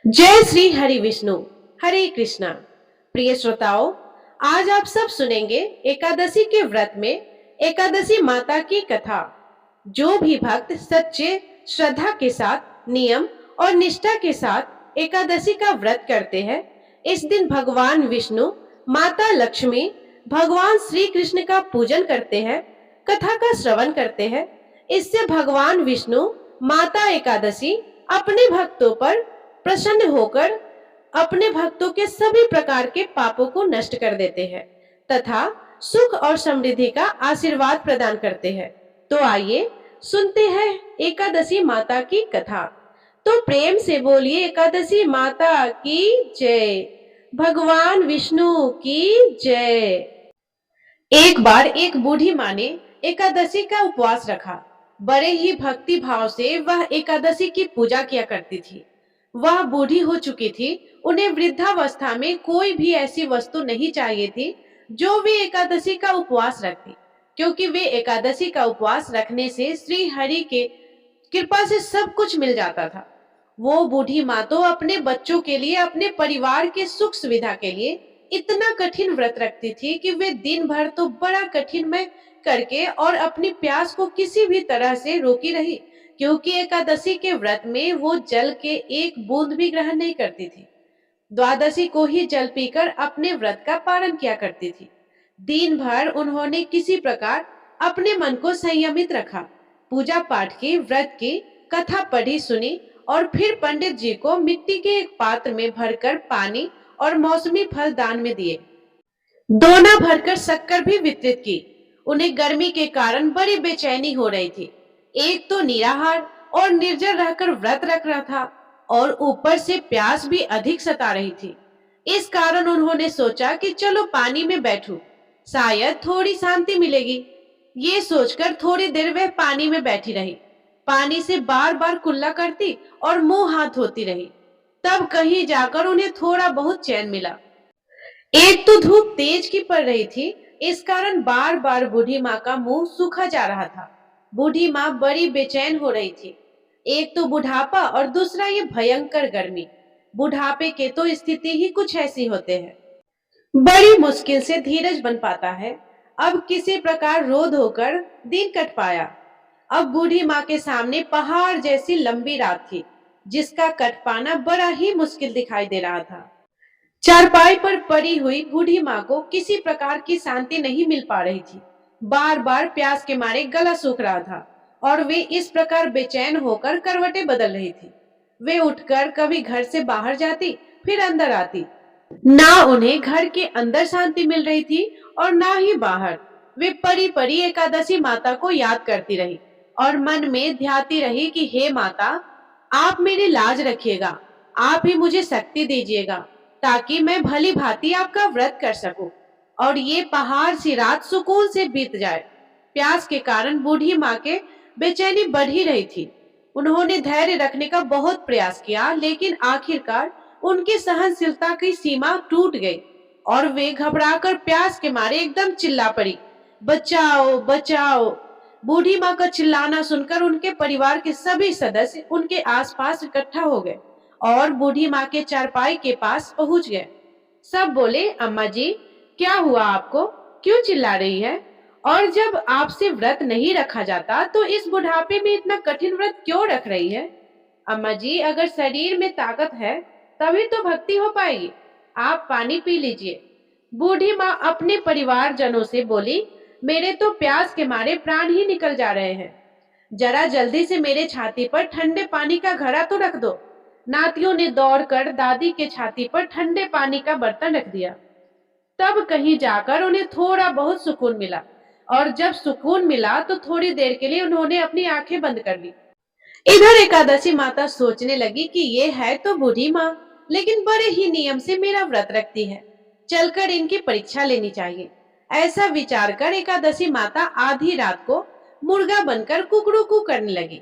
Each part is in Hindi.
जय श्री हरि विष्णु। हरे कृष्णा। प्रिय श्रोताओं, आज आप सब सुनेंगे एकादशी के व्रत में एकादशी माता की कथा। जो भी भक्त सच्चे श्रद्धा के साथ नियम और निष्ठा के साथ एकादशी का व्रत करते हैं, इस दिन भगवान विष्णु, माता लक्ष्मी, भगवान श्री कृष्ण का पूजन करते हैं, कथा का श्रवण करते हैं। इससे भगवान विष्णु, माता एकादशी अपने भक्तों पर प्रसन्न होकर अपने भक्तों के सभी प्रकार के पापों को नष्ट कर देते हैं तथा सुख और समृद्धि का आशीर्वाद प्रदान करते हैं। तो आइए सुनते हैं एकादशी माता की कथा। तो प्रेम से बोलिए एकादशी माता की जय, भगवान विष्णु की जय। एक बार एक बूढ़ी माँ ने एकादशी का उपवास रखा। बड़े ही भक्ति भाव से वह एकादशी की पूजा किया करती थी। वह बूढ़ी हो चुकी थी। उन्हें वृद्धावस्था में कोई भी ऐसी वस्तु नहीं चाहिए थी जो वे एकादशी का उपवास रखती, क्योंकि वे एकादशी का उपवास रखने से श्री हरि के कृपा से सब कुछ मिल जाता था। वो बूढ़ी माँ तो अपने बच्चों के लिए, अपने परिवार के सुख सुविधा के लिए इतना कठिन व्रत रखती थी कि वे दिन भर तो बड़ा कठिन में करके और अपनी प्यास को किसी भी तरह से रोकी रही, क्योंकि एकादशी के व्रत में वो जल के एक बूंद भी ग्रहण नहीं करती थी। द्वादशी को ही जल पीकर अपने व्रत का पालन किया करती थी। दिन भर उन्होंने किसी प्रकार अपने मन को संयमित रखा, पूजा पाठ की, व्रत की, कथा पढ़ी सुनी और फिर पंडित जी को मिट्टी के एक पात्र में भरकर पानी और मौसमी फल दान में दिए। दोना भरकर शक्कर भी वितरित की। उन्हें गर्मी के कारण बड़ी बेचैनी हो रही थी। एक तो निराहार और निर्जल रहकर व्रत रख रहा था और ऊपर से प्यास भी अधिक सता रही थी। इस कारण उन्होंने सोचा कि चलो पानी में बैठूं, शायद थोड़ी शांति मिलेगी। ये सोचकर थोड़ी देर वह पानी में बैठी रही। पानी से बार बार कुल्ला करती और मुंह हाथ धोती रही। तब कहीं जाकर उन्हें थोड़ा बहुत चैन मिला। एक तो धूप तेज की पड़ रही थी, इस कारण बार बार बूढ़ी माँ का मुंह सूखा जा रहा था। बूढ़ी माँ बड़ी बेचैन हो रही थी। एक तो बुढ़ापा और दूसरा ये भयंकर गर्मी। बुढ़ापे के तो स्थिति ही कुछ ऐसी होते हैं। बड़ी मुश्किल से धीरज बन पाता है। अब किसी प्रकार रो धोकर दिन कट पाया। अब बूढ़ी माँ के सामने पहाड़ जैसी लंबी रात थी, जिसका कट पाना बड़ा ही मुश्किल दिखाई दे रहा था। चारपाई पर पड़ी हुई बूढ़ी माँ को किसी प्रकार की शांति नहीं मिल पा रही थी। बार बार प्यास के मारे गला सूख रहा था और वे इस प्रकार बेचैन होकर करवटें बदल रही थी। वे उठकर कभी घर से बाहर जाती, फिर अंदर आती। ना उन्हें घर के अंदर शांति मिल रही थी और ना ही बाहर। वे परी परी एकादशी माता को याद करती रही और मन में ध्याती रही कि हे माता, आप मेरी लाज रखिएगा, आप ही मुझे शक्ति दीजिएगा ताकि मैं भली भांति आपका व्रत कर सकूं और ये पहाड़ सी रात सुकून से बीत जाए। प्यास के कारण बूढ़ी माँ के बेचैनी बढ़ ही रही थी। उन्होंने धैर्य रखने का बहुत प्रयास किया, लेकिन आखिरकार उनकी सहनशीलता की सीमा टूट गई और वे घबराकर प्यास के मारे एकदम चिल्ला पड़ी, बचाओ बचाओ। बूढ़ी माँ का चिल्लाना सुनकर उनके परिवार के सभी सदस्य उनके आसपास इकट्ठा हो गए और बूढ़ी माँ के चारपाई के पास पहुंच गए। सब बोले, अम्मा जी, क्या हुआ आपको, क्यों चिल्ला रही है? और जब आपसे व्रत नहीं रखा जाता तो इस बुढ़ापे में इतना कठिन व्रत क्यों रख रही है? अम्मा जी, अगर शरीर में ताकत है तभी तो भक्ति हो पाएगी। आप पानी पी लीजिए। बूढ़ी माँ अपने परिवारजनों से बोली, मेरे तो प्यास के मारे प्राण ही निकल जा रहे हैं। जरा जल्दी से मेरे छाती पर ठंडे पानी का घड़ा तो रख दो। नातियों ने दौड़कर दादी के छाती पर ठंडे पानी का बर्तन रख दिया। तब कहीं जाकर उन्हें थोड़ा बहुत सुकून मिला और जब सुकून मिला तो थोड़ी देर के लिए उन्होंने अपनी आंखें बंद कर ली। इधर एकादशी माता सोचने लगी कि ये है तो बूढ़ी माँ, लेकिन बड़े ही नियम से मेरा व्रत रखती है, चलकर इनकी परीक्षा लेनी चाहिए। ऐसा विचार कर एकादशी माता आधी रात को मुर्गा बनकर कुकड़ू करने लगी।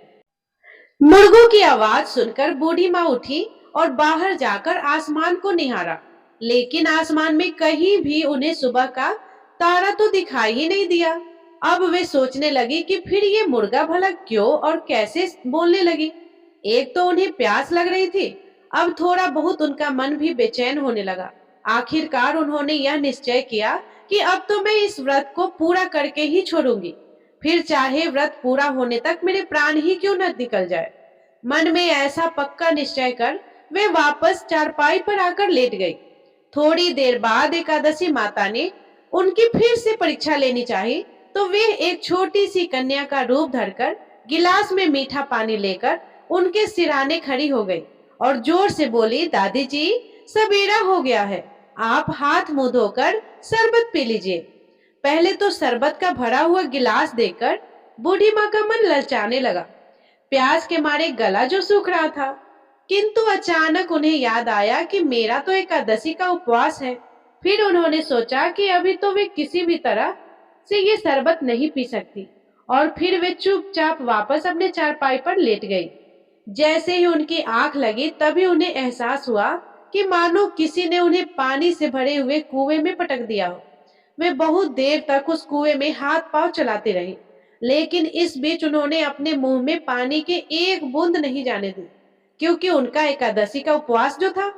मुर्गों की आवाज सुनकर बूढ़ी माँ उठी और बाहर जाकर आसमान को निहारा, लेकिन आसमान में कहीं भी उन्हें सुबह का तारा तो दिखाई ही नहीं दिया। अब वे सोचने लगी कि फिर ये मुर्गा भला क्यों और कैसे बोलने लगी। एक तो उन्हें प्यास लग रही थी अब थोड़ा बहुत उनका मन भी बेचैन होने लगा। आखिरकार उन्होंने यह निश्चय किया कि अब तो मैं इस व्रत को पूरा करके ही छोड़ूंगी, फिर चाहे व्रत पूरा होने तक मेरे प्राण ही क्यों न निकल जाए। मन में ऐसा पक्का निश्चय कर वे वापस चारपाई पर आकर लेट गई। थोड़ी देर बाद एकादशी माता ने उनकी फिर से परीक्षा लेनी चाहिए, तो वे एक छोटी सी कन्या का रूप धरकर गिलास में मीठा पानी लेकर उनके सिराने खड़ी हो गई और जोर से बोली, दादी जी, सवेरा हो गया है, आप हाथ मुंह धोकर शरबत पी लीजिए। पहले तो शरबत का भरा हुआ गिलास देखकर बूढ़ी माँ का मन ललचाने लगा, प्यास के मारे गला जो सूख रहा था। किंतु अचानक उन्हें याद आया कि मेरा तो एकादशी का उपवास है। फिर उन्होंने सोचा कि अभी तो वे किसी भी तरह से ये शरबत नहीं पी सकती, और फिर वे चुपचाप वापस अपने चारपाई पर लेट गई। जैसे ही उनकी आंख लगी तभी उन्हें एहसास हुआ कि मानो किसी ने उन्हें पानी से भरे हुए कुएं में पटक दिया हो। वे बहुत देर तक उस कुएं में हाथ पांव चलाते रहे, लेकिन इस बीच उन्होंने अपने मुंह में पानी के एक बूंद नहीं जाने दी, क्योंकि उनका एकादशी का उपवास जो था,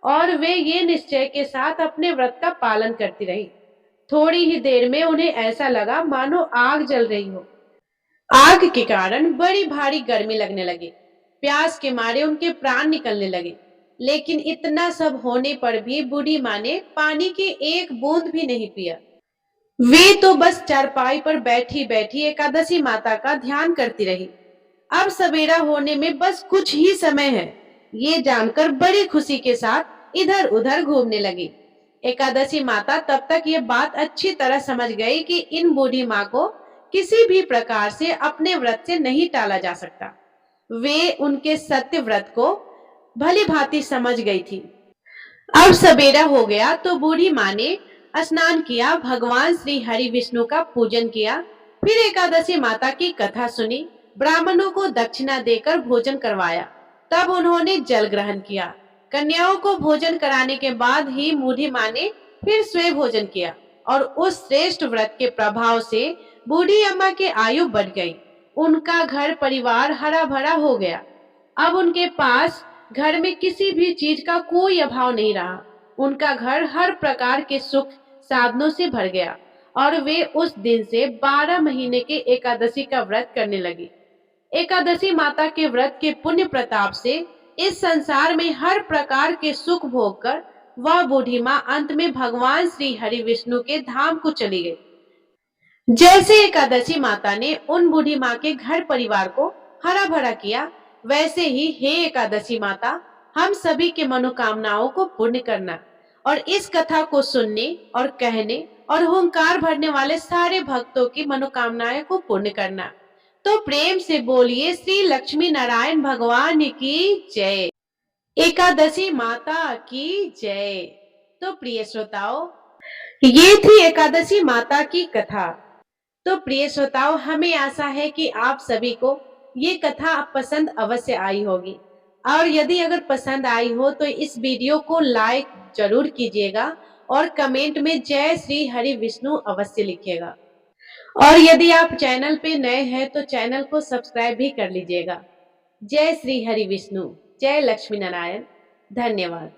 और वे ये निश्चय के साथ अपने व्रत का पालन करती रही। थोड़ी ही देर में उन्हें ऐसा लगा मानो आग जल रही हो। आग के कारण बड़ी भारी गर्मी लगने लगी। प्यास के मारे उनके प्राण निकलने लगे, लेकिन इतना सब होने पर भी बूढ़ी माँ ने पानी की एक बूंद भी नहीं पिया। वे तो बस चारपाई पर बैठी बैठी एकादशी माता का ध्यान करती रही। अब सवेरा होने में बस कुछ ही समय है, ये जानकर बड़ी खुशी के साथ इधर उधर घूमने लगी। एकादशी माता तब तक ये बात अच्छी तरह समझ गई कि इन बूढ़ी माँ को किसी भी प्रकार से अपने व्रत से नहीं टाला जा सकता। वे उनके सत्य व्रत को भली भांति समझ गई थी। अब सवेरा हो गया तो बूढ़ी माँ ने स्नान किया, भगवान श्री हरि विष्णु का पूजन किया, फिर एकादशी माता की कथा सुनी, ब्राह्मणों को दक्षिणा देकर भोजन करवाया, तब उन्होंने जल ग्रहण किया। कन्याओं को भोजन कराने के बाद ही बूढ़ी माँ ने फिर स्वयं भोजन किया, और उस श्रेष्ठ व्रत के प्रभाव से बूढ़ी अम्मा की आयु बढ़ गई। उनका घर परिवार हरा भरा हो गया। अब उनके पास घर में किसी भी चीज का कोई अभाव नहीं रहा। उनका घर हर प्रकार के सुख साधनों से भर गया, और वे उस दिन से 12 महीने के एकादशी का व्रत करने लगी। एकादशी माता के व्रत के पुण्य प्रताप से इस संसार में हर प्रकार के सुख भोग कर वह बूढ़ी माँ अंत में भगवान श्री हरि विष्णु के धाम को चली गई। जैसे एकादशी माता ने उन बूढ़ी माँ के घर परिवार को हरा भरा किया, वैसे ही हे एकादशी माता, हम सभी के मनोकामनाओं को पूर्ण करना, और इस कथा को सुनने और कहने और हुंकार भरने वाले सारे भक्तों की मनोकामनाएं को पूर्ण करना। तो प्रेम से बोलिए श्री लक्ष्मी नारायण भगवान की जय, एकादशी माता की जय। तो प्रिय श्रोताओ, ये थी एकादशी माता की कथा। तो प्रिय श्रोताओं, हमें आशा है कि आप सभी को ये कथा पसंद अवश्य आई होगी, और यदि अगर पसंद आई हो तो इस वीडियो को लाइक जरूर कीजिएगा और कमेंट में जय श्री हरि विष्णु अवश्य लिखिएगा। और यदि आप चैनल पे नए हैं तो चैनल को सब्सक्राइब भी कर लीजिएगा। जय श्री हरि विष्णु, जय लक्ष्मी नारायण, धन्यवाद।